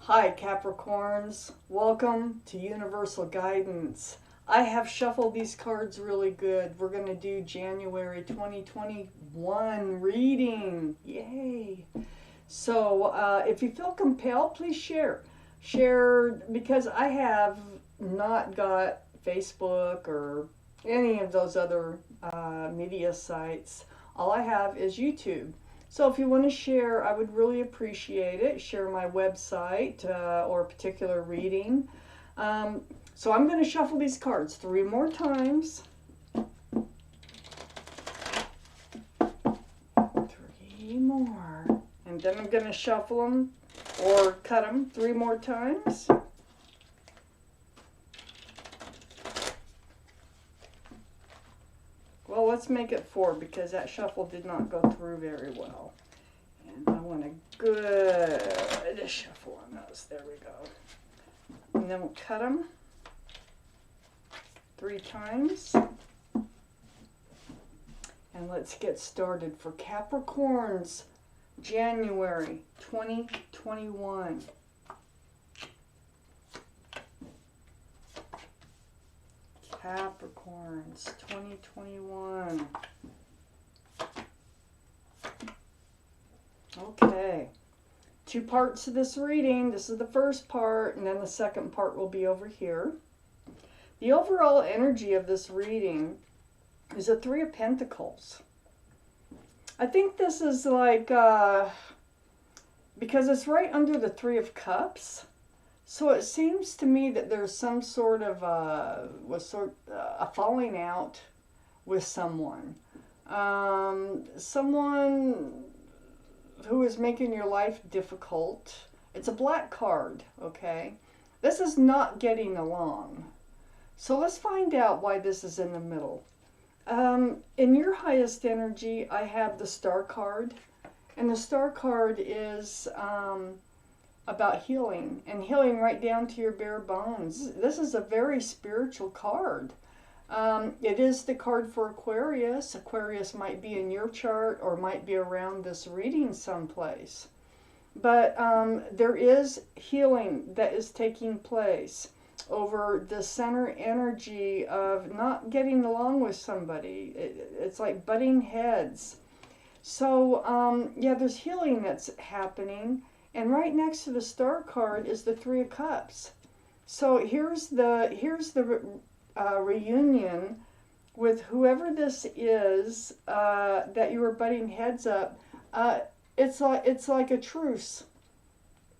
Hi Capricorns, welcome to Universal Guidance. I have shuffled these cards really good. We're going to do January 2021 reading. Yay! So if you feel compelled, please share. Share because I have not got Facebook or any of those other media sites. All I have is YouTube. So if you want to share, I would really appreciate it. Share my website or a particular reading. So I'm going to shuffle these cards 3 more times. 3 more. And then I'm going to shuffle them or cut them 3 more times. Well, let's make it 4 because that shuffle did not go through very well. And I want a good shuffle on those. There we go. And then we'll cut them 3 times. And let's get started for Capricorns, January 2021. Capricorns 2021. Okay, 2 parts of this reading. This is the first part, and then the second part will be over here. The overall energy of this reading is a 3 of Pentacles. I think this is like, because it's right under the 3 of Cups. So it seems to me that there's some sort of a falling out with someone. Someone who is making your life difficult. It's a black card, okay? This is not getting along. So let's find out why this is in the middle. In your highest energy, I have the Star card. And the Star card is about healing, and healing right down to your bare bones. This is a very spiritual card. It is the card for Aquarius. Aquarius might be in your chart or might be around this reading someplace. But there is healing that is taking place over the center energy of not getting along with somebody. It's like butting heads. So yeah, there's healing that's happening. And right next to the Star card is the 3 of Cups. So here's the reunion with whoever this is that you were butting heads up. It's like a truce.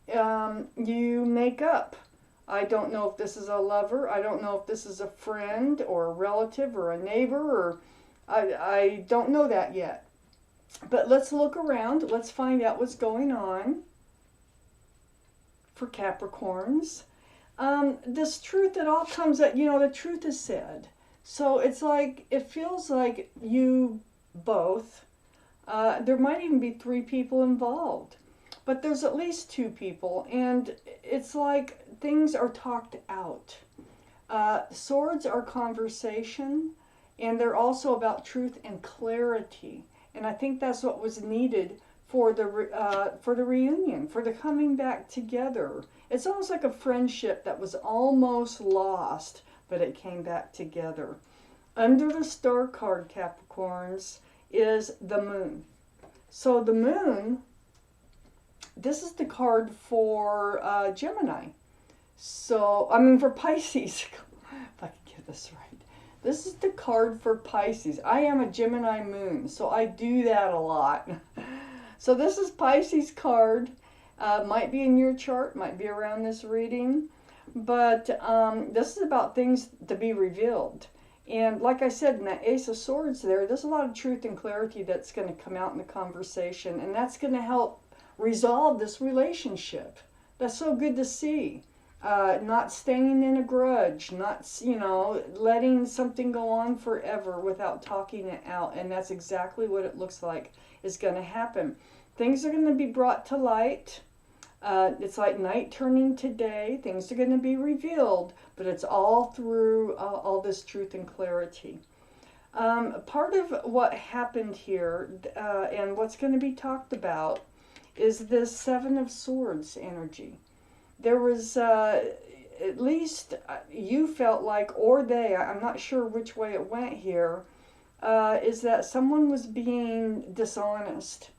You make up. I don't know if this is a lover. I don't know if this is a friend or a relative or a neighbor, or I don't know that yet. But let's look around. Let's find out what's going on for Capricorns. This truth that all comes out, the truth is said. So it's like, it feels like you both, there might even be 3 people involved, but there's at least 2 people, and it's like things are talked out. Swords are conversation, and they're also about truth and clarity. And I think that's what was needed for the reunion, for the coming back together. It's almost like a friendship that was almost lost, but it came back together. Under the Star card, Capricorns, is the Moon. So the Moon, this is the card for Gemini. So, I mean for Pisces, if I can get this right. This is the card for Pisces. I am a Gemini Moon, so I do that a lot. So this is Pisces card. Might be in your chart, might be around this reading. But this is about things to be revealed. And like I said, in that Ace of Swords there's a lot of truth and clarity that's going to come out in the conversation. And that's going to help resolve this relationship. That's so good to see. Not staying in a grudge, not, letting something go on forever without talking it out. And that's exactly what it looks like is going to happen. Things are going to be brought to light. It's like night turning to day. Things are going to be revealed, but it's all through all this truth and clarity. Part of what happened here and what's going to be talked about is this Seven of Swords energy. there was, at least you felt like, or they, I'm not sure which way it went here, is that someone was being dishonest.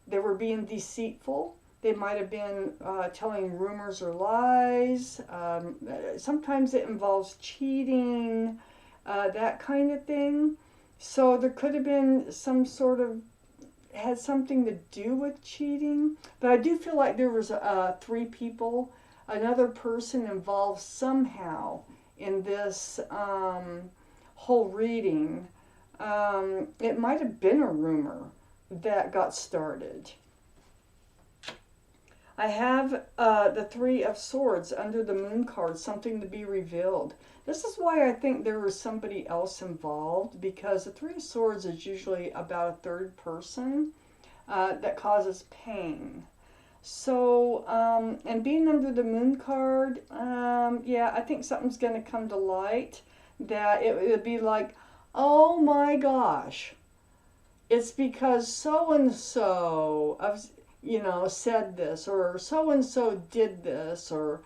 They were being deceitful. They might have been telling rumors or lies. Sometimes it involves cheating, that kind of thing. So there could have been some sort of, had something to do with cheating. But I do feel like there was 3 people, another person involved somehow in this whole reading. It might have been a rumor that got started. I have the 3 of Swords under the Moon card, something to be revealed. This is why I think there was somebody else involved, because the 3 of Swords is usually about a third person that causes pain. So, and being under the Moon card, yeah, I think something's going to come to light that it would be like, oh my gosh, it's because so-and-so, said this, or so-and-so did this, or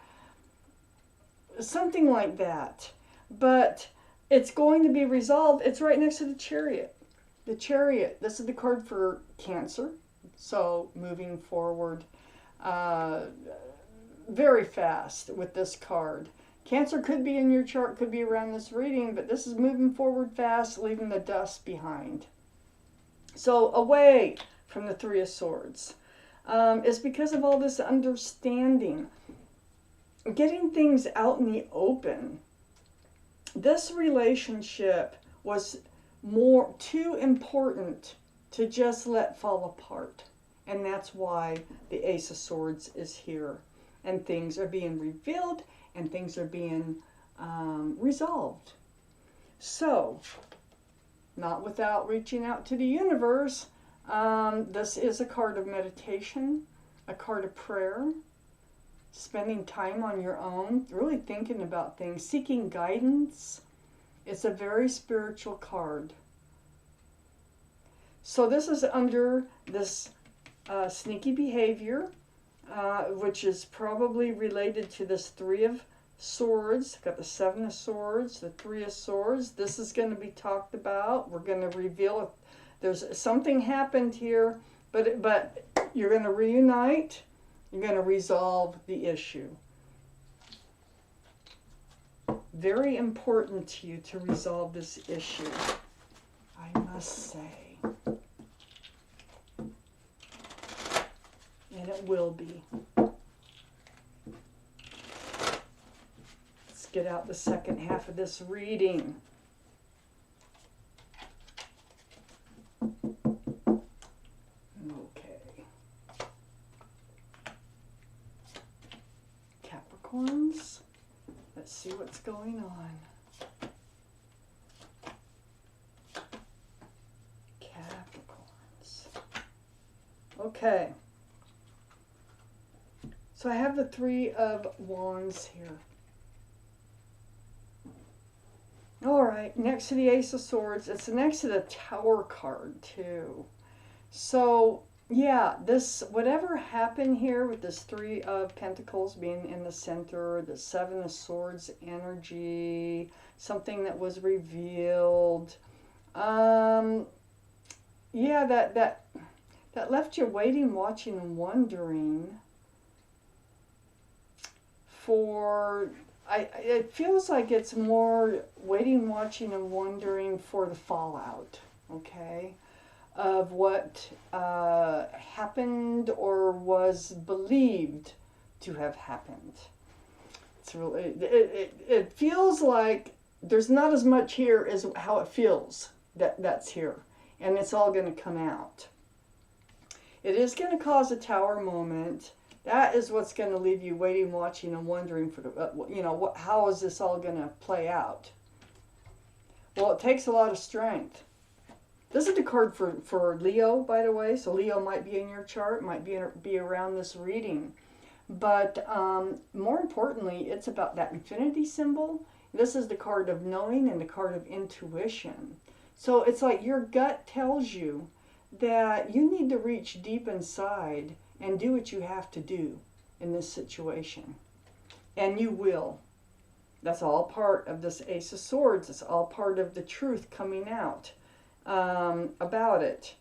something like that. But it's going to be resolved. It's right next to the Chariot. The Chariot, this is the card for Cancer. So moving forward very fast with this card. Cancer could be in your chart, could be around this reading, but this is moving forward fast, leaving the dust behind. So away from the 3 of Swords. It's because of all this understanding. Getting things out in the open. This relationship was too important to just let fall apart. And that's why the Ace of Swords is here. And things are being revealed and things are being resolved. So, not without reaching out to the universe, this is a card of meditation, a card of prayer, spending time on your own, really thinking about things, seeking guidance. It's a very spiritual card. So this is under this sneaky behavior, which is probably related to this 3 of Swords. Got the 7 of Swords, the 3 of Swords. This is going to be talked about. We're going to reveal if there's something happened here, but you're going to reunite. You're going to resolve the issue. Very important to you to resolve this issue, I must say. And it will be. Let's get out the second half of this reading. Okay. Capricorns. Let's see what's going on. Capricorns. Okay. So I have the 3 of Wands here. All right, next to the Ace of Swords, it's next to the Tower card too. So yeah, this, whatever happened here with this 3 of Pentacles being in the center, the 7 of Swords energy, something that was revealed. Yeah, that left you waiting, watching, and wondering for, it feels like it's more waiting, watching, and wondering for the fallout, okay, of what happened or was believed to have happened. It's really, it feels like there's not as much here as how it feels that's here, and it's all going to come out. It is going to cause a Tower moment. That is what's going to leave you waiting, watching, and wondering for the, how is this all going to play out? Well, it takes a lot of strength. This is the card for Leo, by the way. So Leo might be in your chart, might be around this reading. But more importantly, it's about that infinity symbol. This is the card of knowing and the card of intuition. So it's like your gut tells you that you need to reach deep inside and do what you have to do in this situation. And you will. That's all part of this Ace of Swords. It's all part of the truth coming out about it.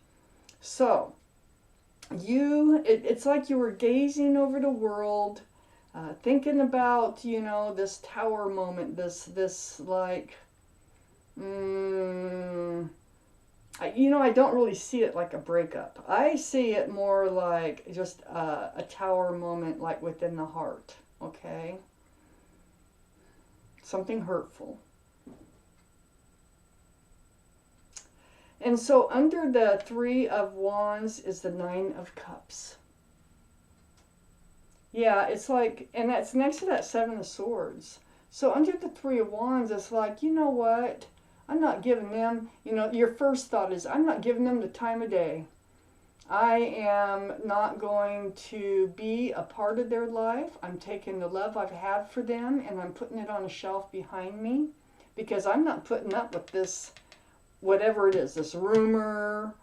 So, it's like you were gazing over the world, thinking about, you know, this tower moment, this like, you know, I don't really see it like a breakup. I see it more like just a tower moment, like within the heart, okay? Something hurtful. And so under the Three of Wands is the Nine of Cups. Yeah, it's like, and that's next to that Seven of Swords. So under the Three of Wands, it's like, you know what? I'm not giving them, you know, your first thought is, I'm not giving them the time of day. I am not going to be a part of their life. I'm taking the love I've had for them and I'm putting it on a shelf behind me, because I'm not putting up with this, whatever it is, this rumor,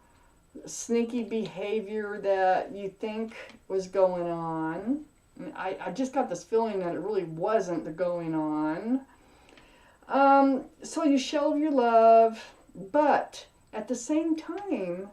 sneaky behavior that you think was going on. I just got this feeling that it really wasn't going on. So you shelve your love, but at the same time,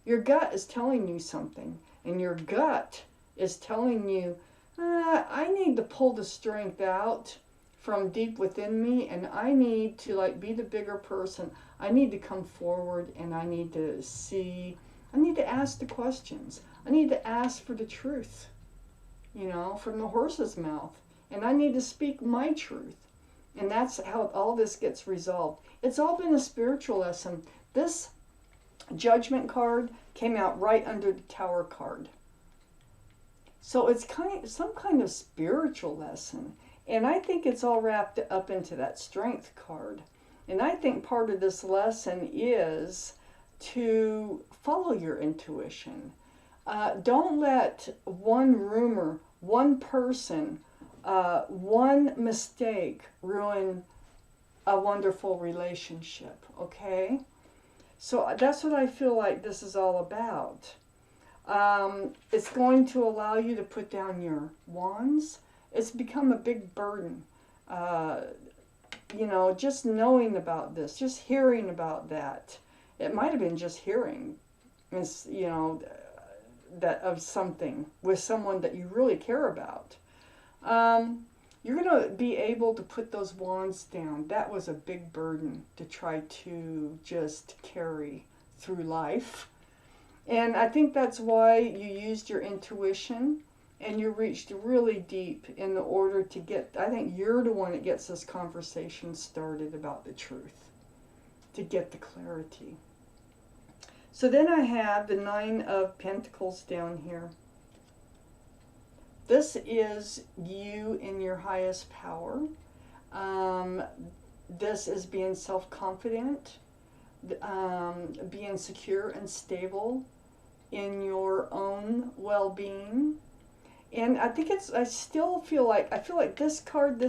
your gut is telling you something, and your gut is telling you, I need to pull the strength out from deep within me, and I need to like be the bigger person. I need to come forward, and I need to see, I need to ask the questions. I need to ask for the truth, you know, from the horse's mouth, and I need to speak my truth. And that's how all this gets resolved. It's all been a spiritual lesson. This Judgment card came out right under the Tower card. So it's some kind of spiritual lesson. And I think it's all wrapped up into that Strength card. And I think part of this lesson is to follow your intuition. Don't let one rumor, one person, one mistake ruin a wonderful relationship, okay? So that's what I feel like this is all about. It's going to allow you to put down your wands. It's become a big burden. You know, just knowing about this, just hearing about that. It might have been just hearing, you know, that of something with someone that you really care about. You're going to be able to put those wands down. That was a big burden to try to just carry through life. And I think that's why you used your intuition and you reached really deep in the order to get, I think you're the one that gets this conversation started about the truth, to get the clarity. So then I have the Nine of Pentacles down here. This is you in your highest power. This is being self-confident, being secure and stable in your own well-being. And I think I feel like this card,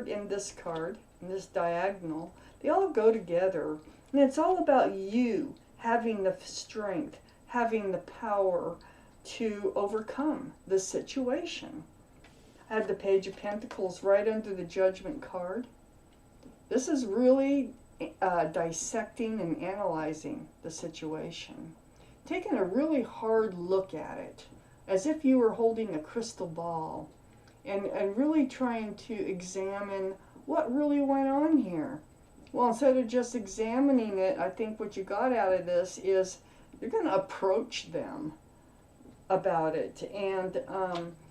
and this card, and this diagonal, they all go together. And it's all about you having the strength, having the power to overcome the situation. I had the Page of Pentacles right under the Judgment card. This is really dissecting and analyzing the situation. Taking a really hard look at it, as if you were holding a crystal ball, and really trying to examine what really went on here. Well, instead of just examining it, I think what you got out of this is you're going to approach them about it and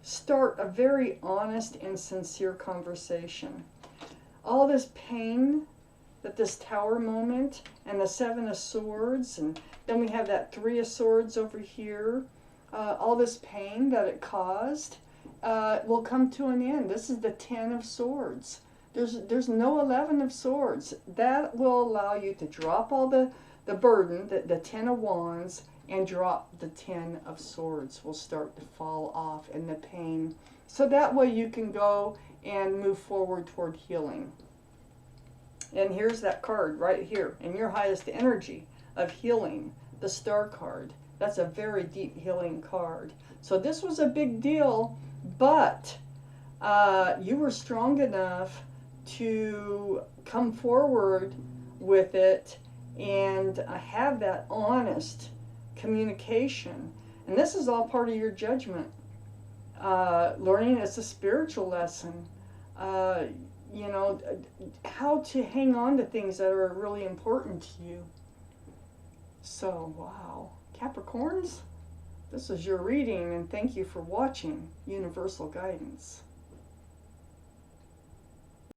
start a very honest and sincere conversation. All this pain that this Tower moment and the Seven of Swords, and then we have that Three of Swords over here, all this pain that it caused will come to an end. This is the Ten of Swords. There's no 11 of Swords. That will allow you to drop all the burden, the Ten of Wands, and drop the Ten of Swords will start to fall off, and the pain. So that way you can go and move forward toward healing. And here's that card right here, in your highest energy of healing, the Star card. That's a very deep healing card. So this was a big deal, but You were strong enough to come forward with it and have that honest communication. And this is all part of your judgment. Learning is a spiritual lesson. Uh, you know, how to hang on to things that are really important to you. So, wow. Capricorns, this is your reading, and thank you for watching Universal Guidance.